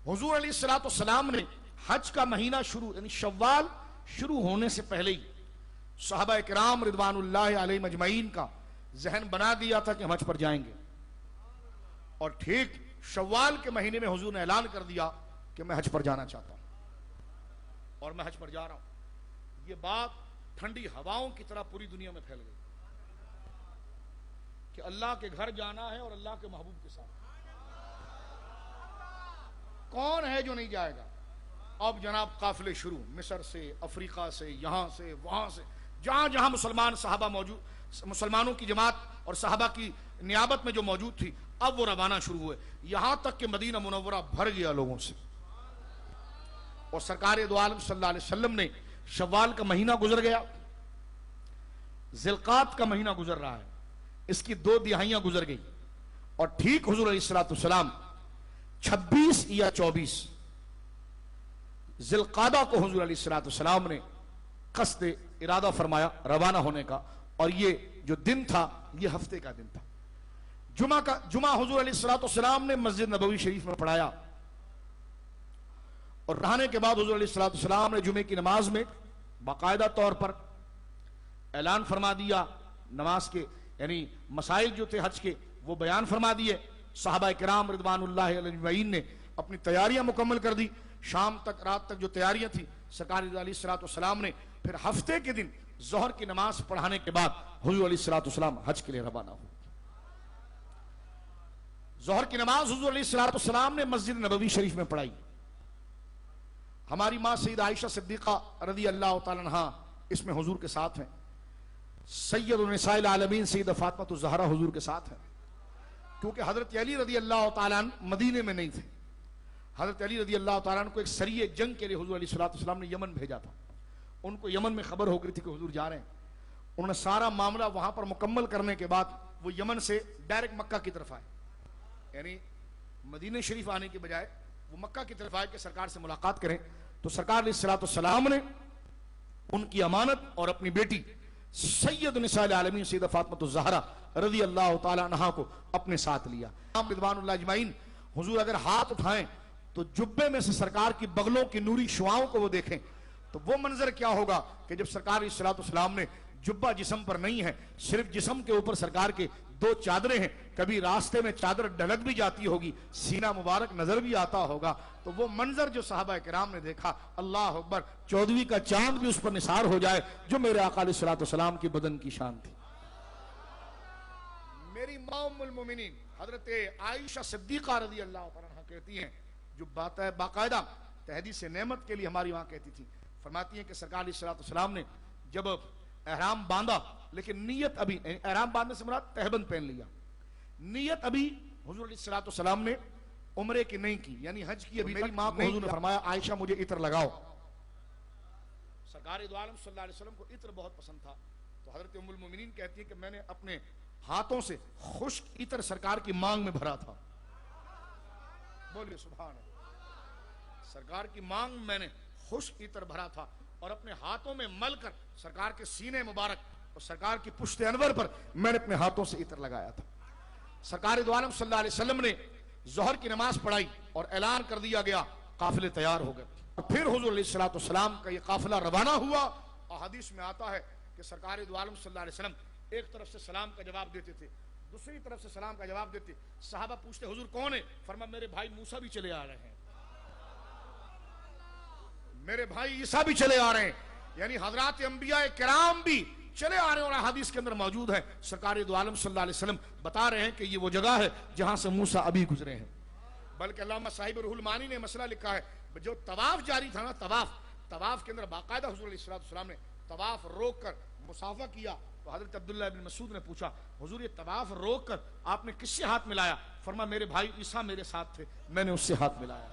حضور علیہ السلام نے حج کا مہینہ شروع یعنی شوال شروع ہونے سے پہلے ہی صحابہ کرام رضوان اللہ علیہ مجمعین کا ذہن بنا دیا تھا کہ ہم حج پر جائیں گے، اور ٹھیک شوال کے مہینے میں حضور نے اعلان کر دیا کہ میں حج پر جانا چاہتا ہوں اور میں حج پر جا رہا ہوں۔ یہ بات ٹھنڈی ہواؤں کی طرح پوری دنیا میں پھیل گئی کہ اللہ کے گھر جانا ہے اور اللہ کے محبوب کے ساتھ۔ کون ہے جو نہیں جائے گا؟ اب جناب قافلے شروع، مصر سے، افریقہ سے، یہاں سے، وہاں سے، جہاں جہاں مسلمان صحابہ موجود، مسلمانوں کی جماعت اور صحابہ کی نیابت میں جو موجود تھی، اب وہ روانہ شروع ہوئے، یہاں تک کہ مدینہ منورہ بھر گیا لوگوں سے۔ اور سرکار دو عالم صلی اللہ علیہ وسلم نے شوال کا مہینہ گزر گیا، ذی القعدہ کا مہینہ گزر رہا ہے، اس کی 2 دہائیاں گزر گئی، اور ٹھیک حضور علیہ السلام 26 یا 24 ذی القعدہ کو حضور علیہ السلام نے قصد ارادہ فرمایا روانہ ہونے کا، اور یہ جو دن تھا یہ ہفتے کا دن تھا۔ جمعہ حضور علیہ السلام نے مسجد نبوی شریف میں پڑھایا، اور رہنے کے بعد حضور علیہ السلام نے جمعے کی نماز میں باقاعدہ طور پر اعلان فرما دیا، نماز کے یعنی مسائل جو تھے حج کے وہ بیان فرما دیے۔ صحابہ کرام رضوان اللہ علیہ اجمعین نے اپنی تیاریاں مکمل کر دی، شام تک رات تک جو تیاریاں تھیں سرکار علیہ السلام نے پھر ہفتے کے دن ظہر کی نماز پڑھانے کے بعد حضور علیہ السلام حج کے لیے روانہ ہوئے۔ ظہر کی نماز حضور علیہ السلام نے مسجد نبوی شریف میں پڑھائی۔ ہماری ماں سیدہ عائشہ صدیقہ رضی اللہ تعالیٰ عنہا اس میں حضور کے ساتھ ہیں، سید النساء العالمین سیدہ فاطمہ الزہرا حضور کے ساتھ ہیں، کیونکہ حضرت علی رضی اللہ تعالیٰ عنہ مدینے میں نہیں تھے۔ حضرت علی رضی اللہ تعالیٰ عنہ کو ایک سریہ جنگ کے لیے حضور علیہ السلام نے یمن بھیجا تھا، ان کو یمن میں خبر ہو گئی تھی کہ حضور جا رہے ہیں، انہوں نے سارا معاملہ وہاں پر مکمل کرنے کے بعد وہ یمن سے ڈائریکٹ مکہ کی طرف آئے، یعنی مدینہ شریف آنے کے بجائے وہ مکہ کی طرف آئے کہ سرکار سے ملاقات کریں۔ تو سرکار علیہ السلام نے ان کی امانت اور اپنی بیٹی سید النساء العالمین سیدہ فاطمہ الزہرا رضی اللہ تعالی عنہا کو اپنے ساتھ لیا۔ رضوان اللہ اجمعین حضور اگر ہاتھ اٹھائیں تو جبے میں سے سرکار کی بغلوں کی نوری شعاؤں کو وہ دیکھیں تو وہ منظر کیا ہوگا کہ جب سرکار علیہ السلام نے جبہ جسم پر نہیں ہے، صرف جسم کے اوپر سرکار کے 2 چادریں ہیں، کبھی راستے میں چادر ڈھلک بھی جاتی ہوگی، سینہ مبارک نظر بھی آتا ہوگا، تو وہ منظر جو صحابہ کرام نے دیکھا، اللہ اکبر، 14ویں کا چاند بھی اس پر نثار ہو جائے جو میرے آقا علیہ السلام کی بدن کی شان تھی۔ میری ماں ام المومنین حضرت عائشہ صدیقہ رضی اللہ عنہا کہتی ہیں، جو بات ہے باقاعدہ تحدیث نعمت کے لیے ہماری وہاں کہتی تھی، فرماتی ہیں کہ سرکار علیہ السلام نے جب احرام باندھا، لیکن نیت ابھی، احرام باندھنے سے مراد تہبند پہن لیا، نیت ابھی حضور علیہ السلام نے عمرے کی نہیں کی، یعنی حج کی ابھی۔ میری ماں کو حضور نے فرمایا عائشہ مجھے عطر لگاؤ، سرکار دو عالم صلی اللہ علیہ وسلم کو عطر بہت پسند تھا، تو حضرت ام المومنین کہتی ہے کہ میں نے اپنے ہاتھوں سے خشک عطر سرکار کی مانگ میں بھرا تھا، بولیے سبحان اللہ، سرکار کی مانگ میں نے خشک عطر بھرا تھا اور اپنے ہاتھوں میں مل کر سرکار کے سینے مبارک اور سرکار کی پشت انور پر میں نے اپنے ہاتھوں سے عطر لگایا تھا۔ سرکار دو عالم صلی اللہ علیہ وسلم نے ظہر کی نماز پڑھائی اور اعلان کر دیا گیا، قافلے تیار ہو گئے، اور پھر حضور علیہ السلام کا یہ قافلہ روانہ ہوا۔ احادیث میں آتا ہے کہ سرکار دو عالم صلی اللہ علیہ وسلم ایک طرف سے سلام کا جواب دیتے تھے، دوسری طرف سے سلام کا جواب دیتے، صحابہ پوچھتے حضور کون ہے؟ فرمایا میرے بھائی موسیٰ بھی چلے آ رہے ہیں، میرے بھائی عیسیٰ بھی چلے آ رہے ہیں، یعنی حضرات انبیاء کرام بھی چلے آ رہے ہیں، اور حدیث کے اندر موجود ہے سرکار دو عالم صلی اللہ علیہ وسلم بتا رہے ہیں کہ یہ وہ جگہ ہے جہاں سے موسیٰ ابھی گزرے ہیں۔ بلکہ علامہ صاحب روح المعانی نے مسئلہ لکھا ہے، جو طواف جاری تھا نا، طواف کے اندر باقاعدہ حضور علیہ السلام نے طواف روک کر مصافحہ کیا، تو حضرت عبداللہ بن مسعود نے پوچھا حضور یہ طواف روک کر آپ نے کس سے ہاتھ ملایا؟ فرمایا میرے بھائی عیسیٰ میرے ساتھ تھے، میں نے اس سے ہاتھ ملایا۔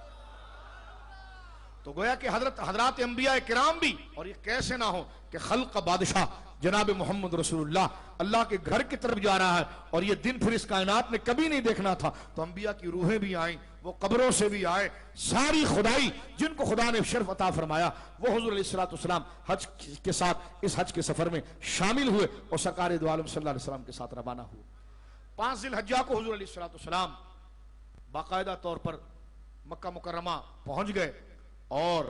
تو گویا کہ حضرات انبیاء کرام بھی، اور یہ کیسے نہ ہو کہ خلق کا بادشاہ جناب محمد رسول اللہ کے گھر کی طرف جا رہا ہے، اور یہ دن پھر اس کائنات میں کبھی نہیں دیکھنا تھا، تو انبیاء کی روحیں بھی آئیں، وہ قبروں سے بھی آئے، ساری خدائی جن کو خدا نے شرف عطا فرمایا وہ حضور علیہ السلام حج کے ساتھ اس حج کے سفر میں شامل ہوئے اور سرکار دو عالم صلی اللہ علیہ وسلم کے ساتھ روانہ ہوئے۔ 5 ذی الحجہ کو حضور علیہ السلام باقاعدہ طور پر مکہ مکرمہ پہنچ گئے اور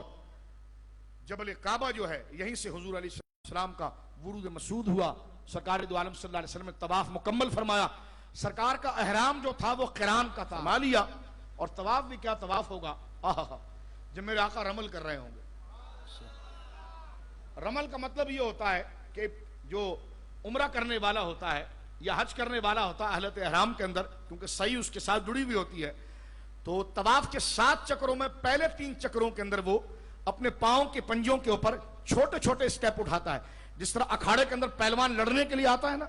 جبل کعبہ جو ہے یہیں سے حضور علیہ السلام کا ورود مسعود ہوا. سرکار دو عالم صلی اللہ علیہ وسلم نے طواف مکمل فرمایا. سرکار کا احرام جو تھا وہ قران کا تھا, مالیا. اور طواف بھی کیا طواف ہوگا جب میرے آقا رمل کر رہے ہوں گے. رمل کا مطلب یہ ہوتا ہے کہ جو عمرہ کرنے والا ہوتا ہے یا حج کرنے والا ہوتا ہے حالت احرام کے اندر, کیونکہ صحیح اس کے ساتھ جڑی ہوئی ہوتی ہے, تو طواف کے 7 چکروں میں پہلے 3 چکروں کے اندر وہ اپنے پاؤں کے پنجوں کے اوپر چھوٹے چھوٹے اسٹیپ اٹھاتا ہے. جس طرح اکھاڑے کے اندر پہلوان لڑنے کے لیے آتا ہے نا,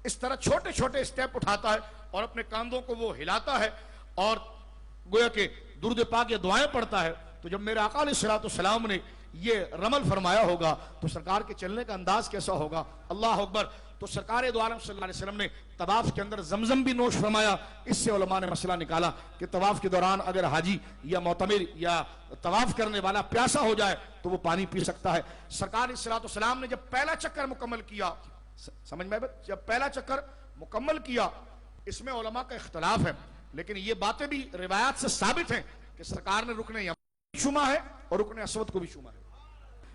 اس طرح چھوٹے چھوٹے اسٹیپ اٹھاتا ہے اور اپنے کاندھوں کو وہ ہلاتا ہے اور گویا کہ درود پاک یا دعائیں پڑھتا ہے. تو جب میرے آقا علیہ السلام نے یہ رمل فرمایا ہوگا تو سرکار کے چلنے کا انداز کیسا ہوگا, اللہ اکبر. تو سرکار دو عالم صلی اللہ علیہ وسلم نے طواف کے اندر زمزم بھی نوش فرمایا. اس سے علماء نے مسئلہ نکالا کہ طواف کے دوران اگر حاجی یا معتمر یا طواف کرنے والا پیاسا ہو جائے تو وہ پانی پی سکتا ہے. سرکار علیہ السلام نے جب پہلا چکر مکمل کیا, سمجھ میں جب پہلا چکر مکمل کیا, اس میں علماء کا اختلاف ہے, لیکن یہ باتیں بھی روایات سے ثابت ہیں کہ سرکار نے رکن یمن شما ہے اور رکن اسود کو بھی شما ہے.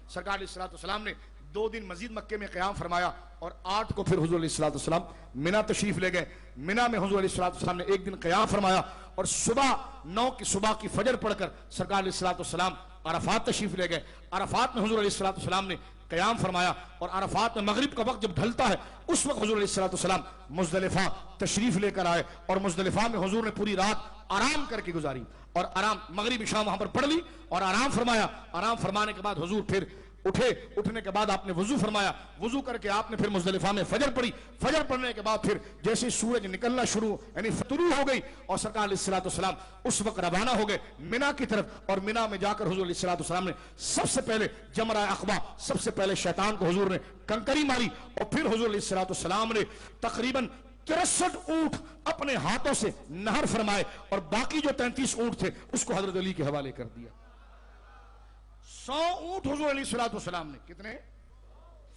سرکار علیہ السلام نے 2 دن مزید مکے میں قیام فرمایا اور 8 کو پھر حضور علیہ السلام منا تشریف لے گئے. منا میں حضور علیہ السلام نے 1 دن قیام فرمایا اور صبح 9 کی صبح کی فجر پڑھ کر سرکار علیہ السلام عرفات تشریف لے گئے. عرفات میں حضور علیہ السلام نے قیام فرمایا اور عرفات میں مغرب کا وقت جب ڈھلتا ہے اس وقت حضور علیہ السلام مزدلفہ تشریف لے کر آئے اور مزدلفہ میں حضور نے پوری رات آرام کر کے گزاری اور آرام مغرب عشاء وہاں پر پڑھ لی اور آرام فرمایا. آرام فرمانے کے بعد حضور پھر اٹھنے کے بعد آپ نے وضو فرمایا. وضو کر کے آپ نے پھر مزدلفہ میں فجر پڑھی. فجر پڑھنے کے بعد پھر جیسے سورج نکلنا شروع یعنی طلوع ہو گئی اور سرکار علیہ السلام اس وقت روانہ ہو گئے منا کی طرف. اور منا میں جا کر حضور علیہ السلام نے سب سے پہلے جمرہ عقبہ, سب سے پہلے شیطان کو حضور نے کنکری ماری اور پھر حضور علیہ السلام نے تقریباً 63 اونٹ اپنے ہاتھوں سے نہر فرمائے اور باقی جو 33 اونٹ تھے اس کو حضرت علی کے حوالے کر دیا. 100 اونٹ حضور علیہ السلام نے, کتنے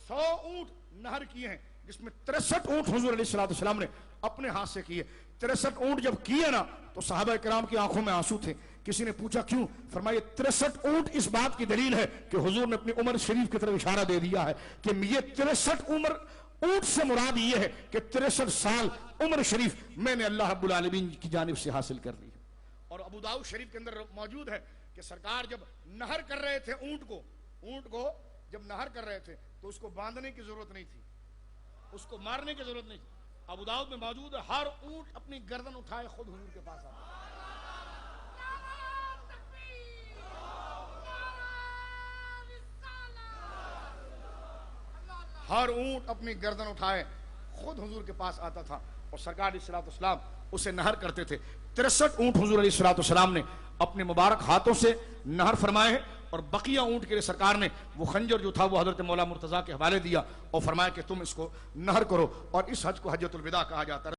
100 اونٹ نہر کیے ہیں, جس میں 63 اونٹ حضور علیہ السلام نے اپنے ہاتھ سے کیے. 63 اونٹ جب کیے نا تو صحابہ کرام کی آنکھوں میں آنسو تھے. کسی نے پوچھا کیوں؟ فرمایا 63 اونٹ اس بات کی دلیل ہے کہ حضور نے اپنی عمر شریف کی طرف اشارہ دے دیا ہے کہ یہ 63 عمر اونٹ سے مراد یہ ہے کہ 63 سال عمر شریف میں نے اللہ رب العالمین کی جانب سے حاصل کر لی. اور ابو داؤد شریف کے اندر موجود ہے کہ سرکار جب نہر کر رہے تھے اونٹ کو جب نہر کر رہے تھے تو اس کو باندھنے کی ضرورت نہیں تھی, اس کو مارنے کی ضرورت نہیں تھی. ابو داؤد میں موجود ہے ہر اونٹ اپنی گردن اٹھائے خود حضور کے پاس آتا. ہر اونٹ اپنی گردن اٹھائے خود حضور کے پاس آتا تھا اور سرکار علیہ السلام اسے نہر کرتے تھے. 63 اونٹ حضور علیہ السلام نے اپنے مبارک ہاتھوں سے نہر فرمائے ہیں اور بقیہ اونٹ کے لیے سرکار نے وہ خنجر جو تھا وہ حضرت مولا مرتضیٰ کے حوالے دیا اور فرمایا کہ تم اس کو نہر کرو. اور اس حج کو حجۃ الوداع کہا جاتا ہے.